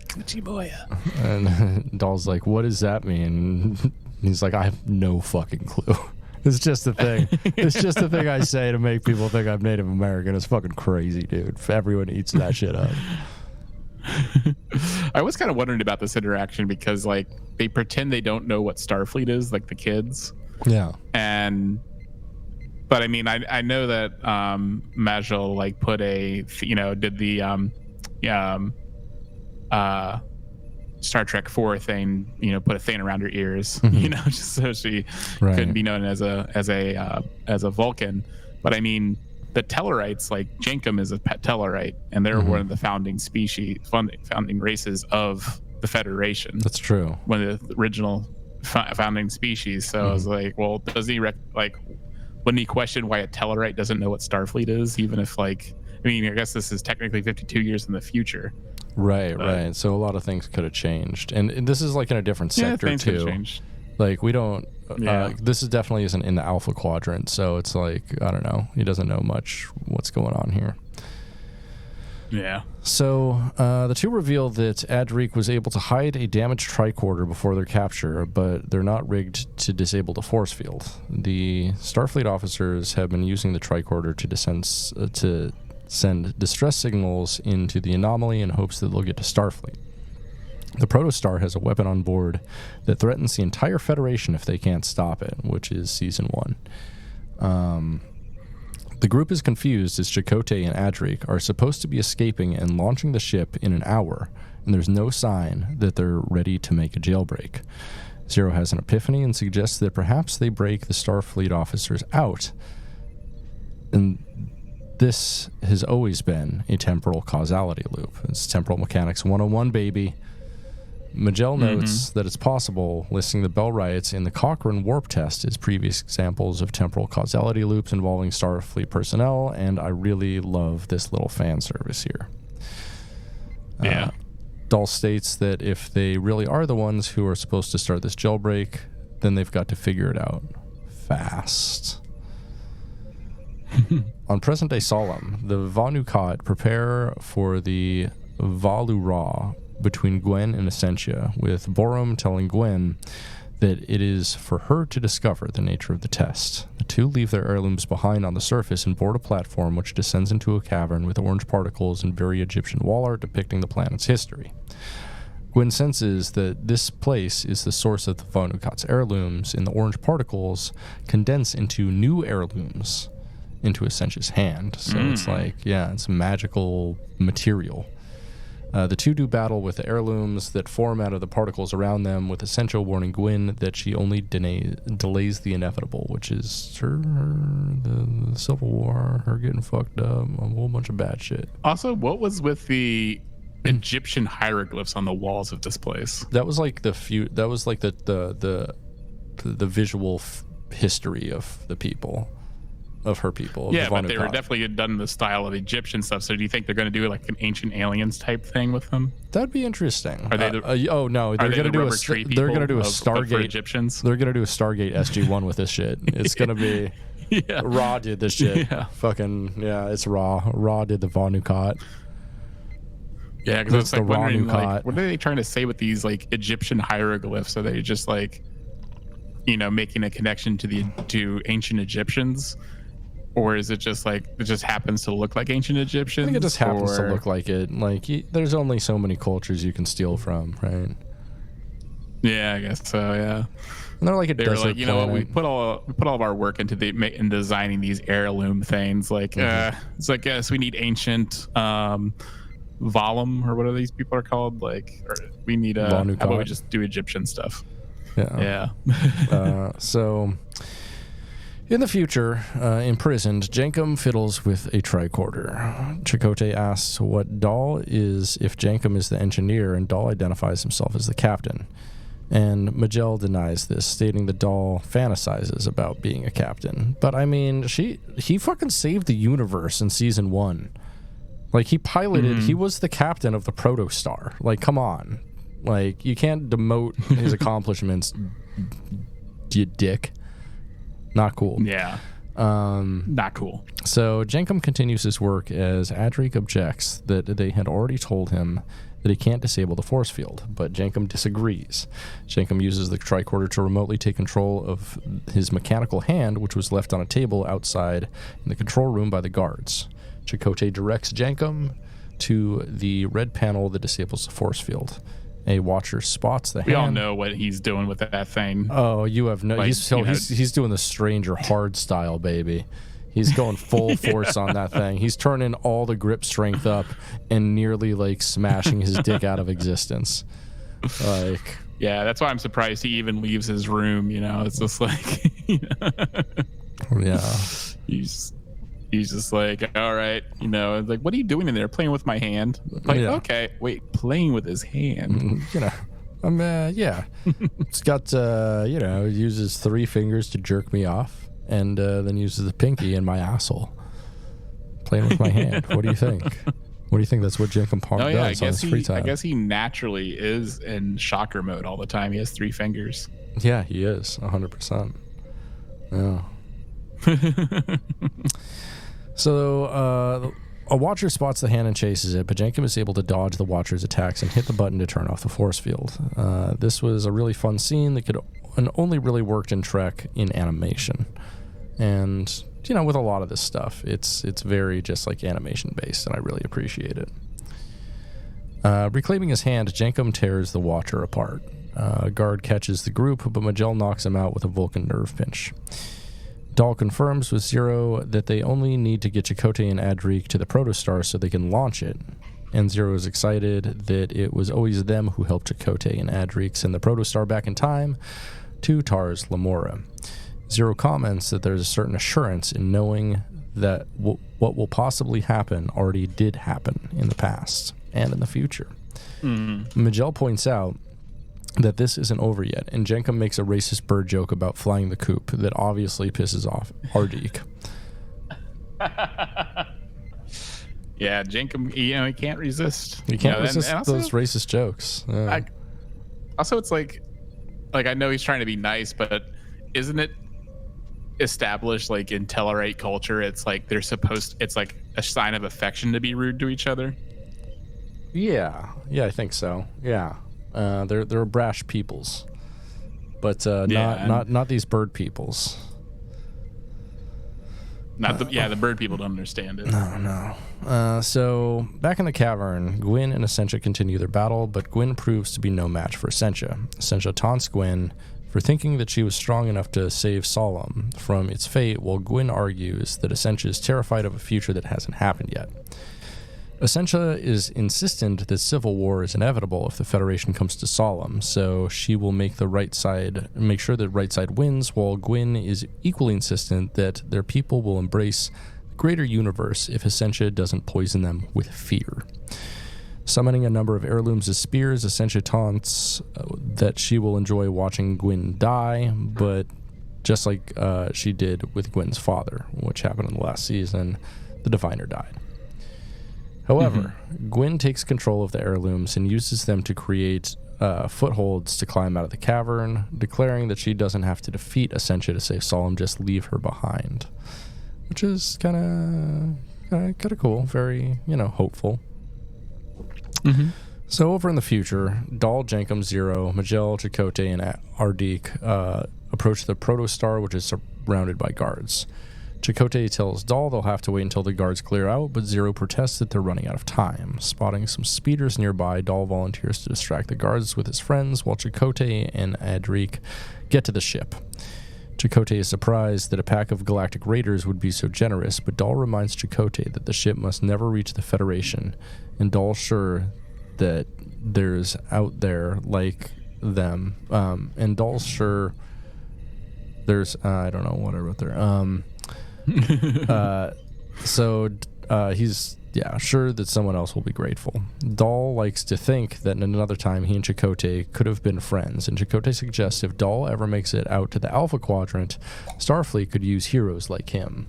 Kuchimoya. And Dahl's like, what does that mean? He's like, I have no fucking clue. It's just a thing. It's just a thing I say to make people think I'm Native American. It's fucking crazy, dude. Everyone eats that shit up. I was kind of wondering about this interaction because, like, they pretend they don't know what Starfleet is, like the kids. Yeah. But I mean, I know that Majel like put a did the Star Trek 4 thing, put a thing around her ears, just so she couldn't be known as a Vulcan. But I mean, the Tellarites, like Jankum is a pet Tellarite, and they're one of the founding races of the Federation. That's true. One of the original founding species. So I was like, well, does he wouldn't he question why a Tellarite doesn't know what Starfleet is, even if I guess this is technically 52 years in the future. Right. So a lot of things could have changed, and this is like in a different sector things too. Could have changed. Like we don't. This is definitely isn't in the Alpha Quadrant, so it's like I don't know. He doesn't know much what's going on here. Yeah. So the two reveal that Adric was able to hide a damaged tricorder before their capture, but they're not rigged to disable the force field. The Starfleet officers have been using the tricorder to send distress signals into the anomaly in hopes that they'll get to Starfleet. The Protostar has a weapon on board that threatens the entire Federation if they can't stop it, which is Season 1. The group is confused as Chakotay and Adric are supposed to be escaping and launching the ship in an hour, and there's no sign that they're ready to make a jailbreak. Zero has an epiphany and suggests that perhaps they break the Starfleet officers out. And this has always been a temporal causality loop. It's temporal mechanics 101, baby. Majel notes that it's possible, listing the Bell riots in the Cochrane warp test as previous examples of temporal causality loops involving Starfleet personnel, and I really love this little fan service here. Yeah. Dahl states that if they really are the ones who are supposed to start this jailbreak, then they've got to figure it out fast. On present-day Solemn, the Vanukat prepare for the Valura between Gwen and Essentia, with Borum telling Gwen that it is for her to discover the nature of the test. The two leave their heirlooms behind on the surface and board a platform which descends into a cavern with orange particles and very Egyptian wall art depicting the planet's history. Gwen senses that this place is the source of the Vanukat's heirlooms, and the orange particles condense into new heirlooms into Essentia's hand. So it's like, it's magical material. The two do battle with the heirlooms that form out of the particles around them, with Essentia warning Gwen that she only delays the inevitable, which is the Civil War, her getting fucked up, a whole bunch of bad shit. Also, what was with the Egyptian hieroglyphs on the walls of this place? That was like the visual history of the people. Of her people. Yeah, but they were definitely done in the style of Egyptian stuff. So do you think they're going to do like an Ancient Aliens type thing with them? That'd be interesting. Are they? Oh no, they're going to do a Stargate. Egyptians. They're going to do a Stargate SG-1 with this shit. It's going to be Ra did this shit. Yeah. Fucking it's Ra. Ra did the Vanukat. Yeah, because it's like wondering, like, what are they trying to say with these like Egyptian hieroglyphs? Are they just like, making a connection to ancient Egyptians? Or is it just like it just happens to look like ancient Egyptians? I think it just happens to look like it. Like there's only so many cultures you can steal from, right? Yeah, I guess so. Yeah. And they're like a desert planet. You know what? We put all of our work into in designing these heirloom things. Like it's like yes, we need ancient Valum, or what are these people are called? Like we need how about we just do Egyptian stuff? Yeah. So. In the future, imprisoned, Jankum fiddles with a tricorder. Chakotay asks what Dahl is if Jankum is the engineer, and Dahl identifies himself as the captain. And Majel denies this, stating that Dahl fantasizes about being a captain. But I mean, he fucking saved the universe in Season 1. Like, he piloted, he was the captain of the Protostar. Like, come on. Like, you can't demote his accomplishments, you dick. Not cool. Yeah. Not cool. So Jankum continues his work as Adric objects that they had already told him that he can't disable the force field, but Jankum disagrees. Jankum uses the tricorder to remotely take control of his mechanical hand, which was left on a table outside in the control room by the guards. Chakotay directs Jankum to the red panel that disables the force field. A watcher spots the hand. We all know what he's doing with that thing. Oh, you have no. Like, He's doing the Stranger hard style, baby. He's going full force on that thing. He's turning all the grip strength up and nearly like smashing his dick out of existence. Like, yeah, that's why I'm surprised he even leaves his room. It's just like, yeah, he's just like, all right, like, what are you doing in there? Playing with my hand? Like, okay, wait, playing with his hand? Yeah. It's got, uses 3 fingers to jerk me off, and then uses the pinky in my asshole. Playing with my hand. What do you think? What do you think? That's what Jenkum Park does on his free time. I guess he naturally is in shocker mode all the time. He has 3 fingers. Yeah, he is 100%. Yeah. So, a watcher spots the hand and chases it, but Jenkum is able to dodge the watcher's attacks and hit the button to turn off the force field. This was a really fun scene that could only really worked in Trek in animation. And, with a lot of this stuff, it's very just like animation based, and I really appreciate it. Reclaiming his hand, Jenkum tears the watcher apart. Guard catches the group, but Majel knocks him out with a Vulcan nerve pinch. Dahl confirms with Zero that they only need to get Chakotay and Adric to the Protostar so they can launch it. And Zero is excited that it was always them who helped Chakotay and Adric send the Protostar back in time to Tars Lamora. Zero comments that there's a certain assurance in knowing that what will possibly happen already did happen in the past and in the future. Majel points out that this isn't over yet, and Jenkum makes a racist bird joke about flying the coop that obviously pisses off Ardik. Yeah, Jenkum, he can't resist. He can't resist those racist jokes. Yeah. Also, it's like I know he's trying to be nice, but isn't it established like in Tellarite culture? It's like it's like a sign of affection to be rude to each other. Yeah, I think so. Yeah. They're brash peoples, but not these bird peoples. The bird people don't understand it. No. So back in the cavern, Gwyn and Essentia continue their battle, but Gwyn proves to be no match for Essentia. Essentia taunts Gwyn for thinking that she was strong enough to save Solemn from its fate, while Gwyn argues that Essentia is terrified of a future that hasn't happened yet. Essentia is insistent that civil war is inevitable if the Federation comes to Solemn, so she will make sure the right side wins, while Gwyn is equally insistent that their people will embrace the greater universe if Essentia doesn't poison them with fear. Summoning a number of heirlooms as spears, Essentia taunts that she will enjoy watching Gwyn die, but just like she did with Gwyn's father, which happened in the last season, the Diviner died. However, Gwyn takes control of the heirlooms and uses them to create footholds to climb out of the cavern, declaring that she doesn't have to defeat Essentia to save Solemn, just leave her behind. Which is kind of cool, very, hopeful. So over in the future, Dahl, Jenkum, Zero, Majel, Chakotay, and Ardik approach the Protostar, which is surrounded by guards. Chakotay tells Dahl they'll have to wait until the guards clear out, but Zero protests that they're running out of time. Spotting some speeders nearby, Dahl volunteers to distract the guards with his friends, while Chakotay and Adric get to the ship. Chakotay is surprised that a pack of galactic raiders would be so generous, but Dahl reminds Chakotay that the ship must never reach the Federation, and Dahl's sure that there's out there like them. And Dahl's sure there's, I don't know what I wrote there. He's sure that someone else will be grateful. Dahl likes to think that in another time he and Chakotay could have been friends, and Chakotay suggests if Dahl ever makes it out to the Alpha Quadrant, Starfleet could use heroes like him.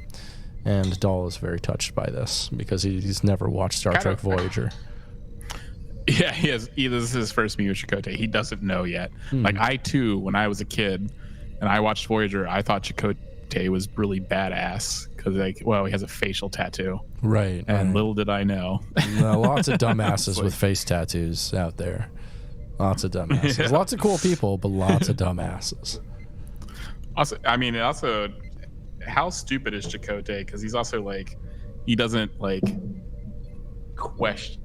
And Dahl is very touched by this because he's never watched Star Trek Voyager. Yeah, he has. This is his first meeting with Chakotay. He doesn't know yet. Like I too, when I was a kid and I watched Voyager, I thought Chakotay was really badass because he has a facial tattoo. Right. And little did I know. Lots of dumbasses with face tattoos out there. Lots of dumbasses. Yeah. Lots of cool people, but lots of dumbasses. Also, how stupid is Chakotay? Because he's also he doesn't question.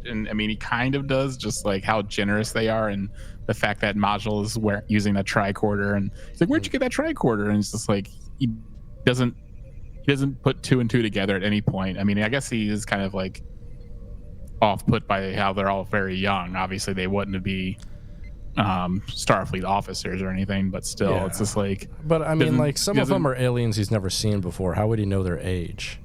and I mean he kind of does, just like how generous they are, and the fact that Majel is using a tricorder, and he's like, "Where'd you get that tricorder?" And it's just like doesn't he doesn't put two and two together at any point. I mean, I guess he is kind of like off put by how they're all very young. Obviously, they wouldn't be Starfleet officers or anything, but still, it's just like. But I mean, like some of them are aliens he's never seen before. How would he know their age?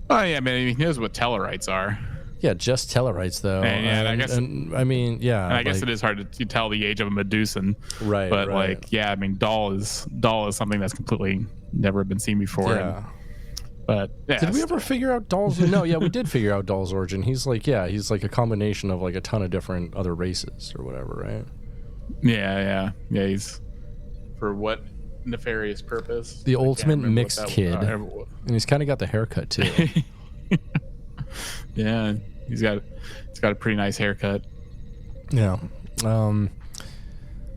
Oh yeah, I mean, he knows what Tellarites are. Yeah, just Tellarites though. And I guess, I mean, yeah. And I guess it is hard to tell the age of a Medusan, right? But right. like, yeah, I mean, Dahl is something that's completely never been seen before. Yeah. But yeah, did we ever figure out Dahl's? No, yeah, we did figure out Dahl's origin. He's like a combination of like a ton of different other races or whatever, right? Yeah. He's for what nefarious purpose? The ultimate mixed kid, and he's kind of got the haircut too. Yeah, he's got a pretty nice haircut. Yeah.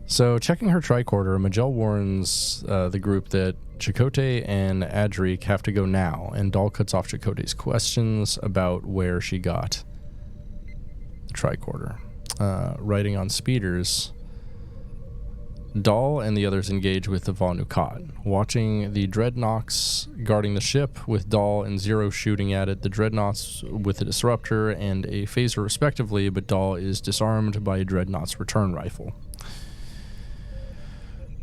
So checking her tricorder, Majel warns the group that Chakotay and Adric have to go now, and Dahl cuts off Chakotay's questions about where she got the tricorder. Riding on speeders, Dahl and the others engage with the Va-Nu-Kat. Watching the dreadnoughts guarding the ship, with Dahl and Zero shooting at it, the dreadnoughts with a disruptor and a phaser respectively, but Dahl is disarmed by a dreadnought's return rifle.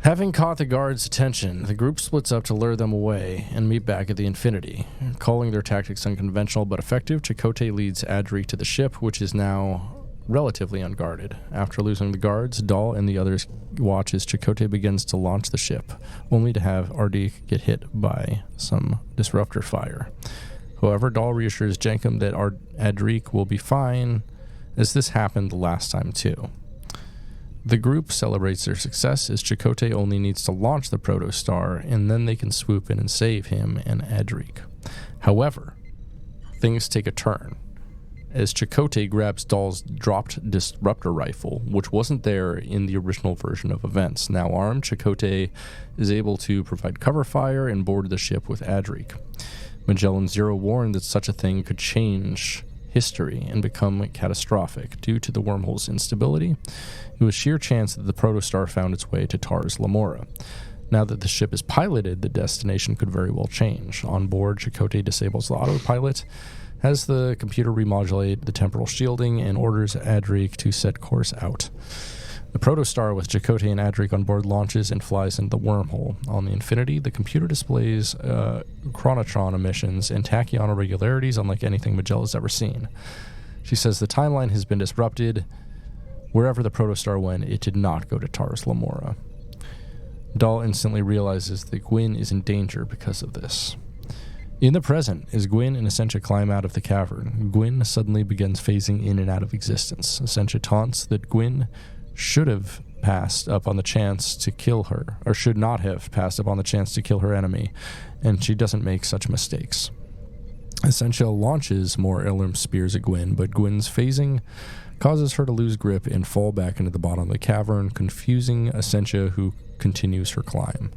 Having caught the guards' attention, the group splits up to lure them away and meet back at the Infinity. Calling their tactics unconventional but effective, Chakotay leads Adric to the ship, which is now relatively unguarded. After losing the guards, Dahl and the others watch as Chakotay begins to launch the ship, only to have Adric get hit by some disruptor fire. However, Dahl reassures Jankum that Adric will be fine, as this happened last time too. The group celebrates their success as Chakotay only needs to launch the protostar, and then they can swoop in and save him and Adric. However, things take a turn as Chakotay grabs Dahl's dropped disruptor rifle, which wasn't there in the original version of events. Now armed, Chakotay is able to provide cover fire and board the ship with Adric. Magellan Zero warned that such a thing could change history and become catastrophic due to the wormhole's instability. It was sheer chance that the protostar found its way to Tars Lamora. Now that the ship is piloted, the destination could very well change. On board, Chakotay disables the autopilot, has the computer remodulate the temporal shielding, and orders Adric to set course out. The protostar with Chakotay and Adric on board launches and flies into the wormhole. On the Infinity, the computer displays chronotron emissions and tachyon irregularities unlike anything Majel has ever seen. She says the timeline has been disrupted. Wherever the protostar went, it did not go to Tars Lamora. Dahl instantly realizes that Gwyn is in danger because of this. In the present, as Gwyn and Essentia climb out of the cavern, Gwyn suddenly begins phasing in and out of existence. Essentia taunts that Gwyn should have passed up on the chance to kill her, or should not have passed up on the chance to kill her enemy, and she doesn't make such mistakes. Essentia launches more heirloom spears at Gwyn, but Gwyn's phasing causes her to lose grip and fall back into the bottom of the cavern, confusing Essentia, who continues her climb.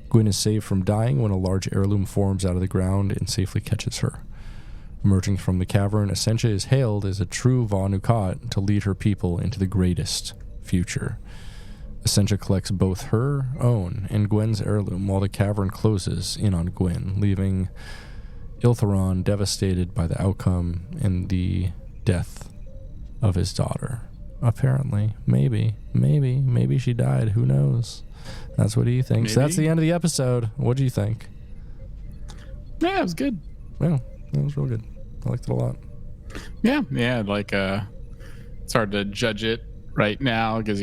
Gwyn is saved from dying when a large heirloom forms out of the ground and safely catches her. Emerging from the cavern, Essentia is hailed as a true Va-Nu-Kat to lead her people into the greatest future. Essentia collects both her own and Gwen's heirloom while the cavern closes in on Gwyn, leaving Iltheron devastated by the outcome and the death of his daughter. Apparently. Maybe she died. Who knows? That's what he thinks. Maybe. That's the end of the episode. What do you think? Yeah, it was good. Yeah, it was real good. I liked it a lot. Yeah, like it's hard to judge it right now because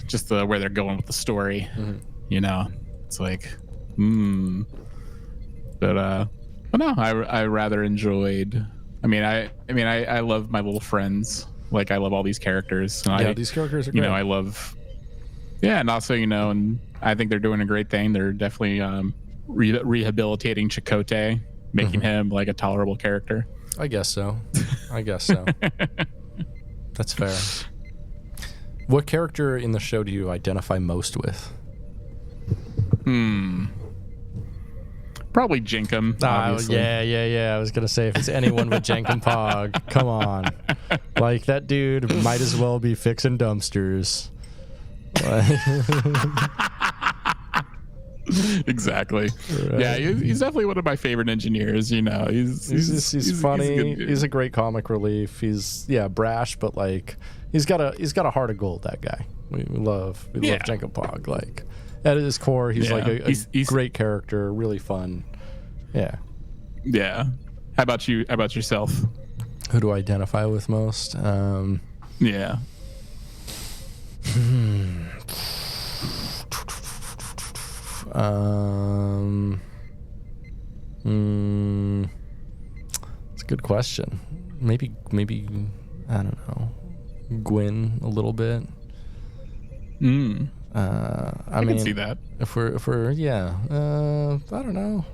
just where they're going with the story. Mm-hmm. It's like, but no, I rather enjoyed. I love my little friends. Like I love all these characters. These characters are great. I love. Yeah, and also and I think they're doing a great thing. They're definitely rehabilitating Chakotay, making him like a tolerable character. I guess so. That's fair. What character in the show do you identify most with? Probably Jinkum, obviously. Yeah. I was gonna say if it's anyone but Jenkin Pog, come on, like that dude might as well be fixing dumpsters. Exactly. Right. Yeah, he's definitely one of my favorite engineers. You know, he's funny. He's a great comic relief. He's brash, but like he's got a heart of gold. That guy. We love Jenkin Pog. Like at his core, he's like a great character, really fun. Yeah. Yeah. How about you? How about yourself? Who do I identify with most? Yeah. It's a good question. Maybe I don't know. Gwyn a little bit. I mean, can see that. If we're I don't know.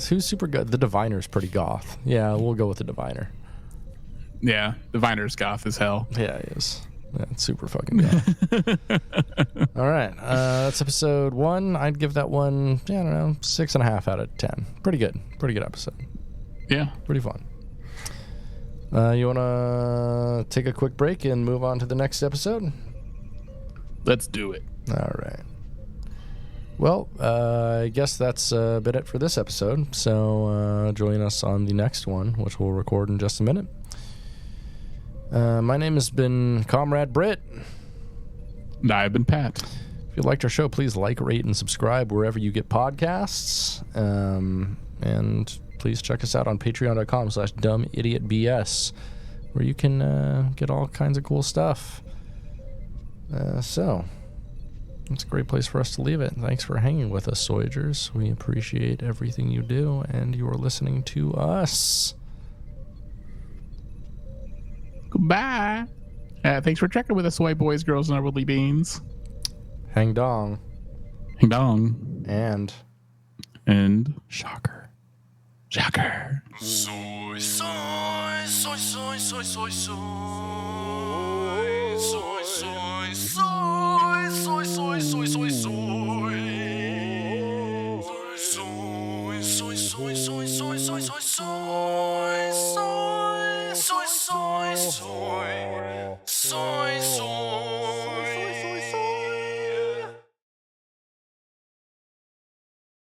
Who's super good? The Diviner's pretty goth. Yeah, we'll go with the Diviner. Yeah, Diviner's goth as hell. Yeah, he is. Yeah, it's super fucking goth. All right, that's episode 1. I'd give that one, I don't know, 6.5 out of 10. Pretty good episode. Yeah, pretty fun. You want to take a quick break and move on to the next episode? Let's do it. All right. Well, I guess that's been it for this episode. So join us on the next one, which we'll record in just a minute. My name has been Comrade Britt. And I've been Pat. If you liked our show, please like, rate, and subscribe wherever you get podcasts. And please check us out on patreon.com/dumbidiotbs, where you can get all kinds of cool stuff. So it's a great place for us to leave it. Thanks for hanging with us, Soyagers. We appreciate everything you do, and you are listening to us. Goodbye. Thanks for checking with us, white boys, girls, and our woolly beans. Hang dong. Hang dong. And shocker. Shocker. Soy, soy, soy, soy, soy, soy, soy. Soy, soy, soy, soy, soy, soy, soy, soy. Soy, soy, soy, soy, soy, soy, soy, soy. Soy, soy, soy, soy. Soy.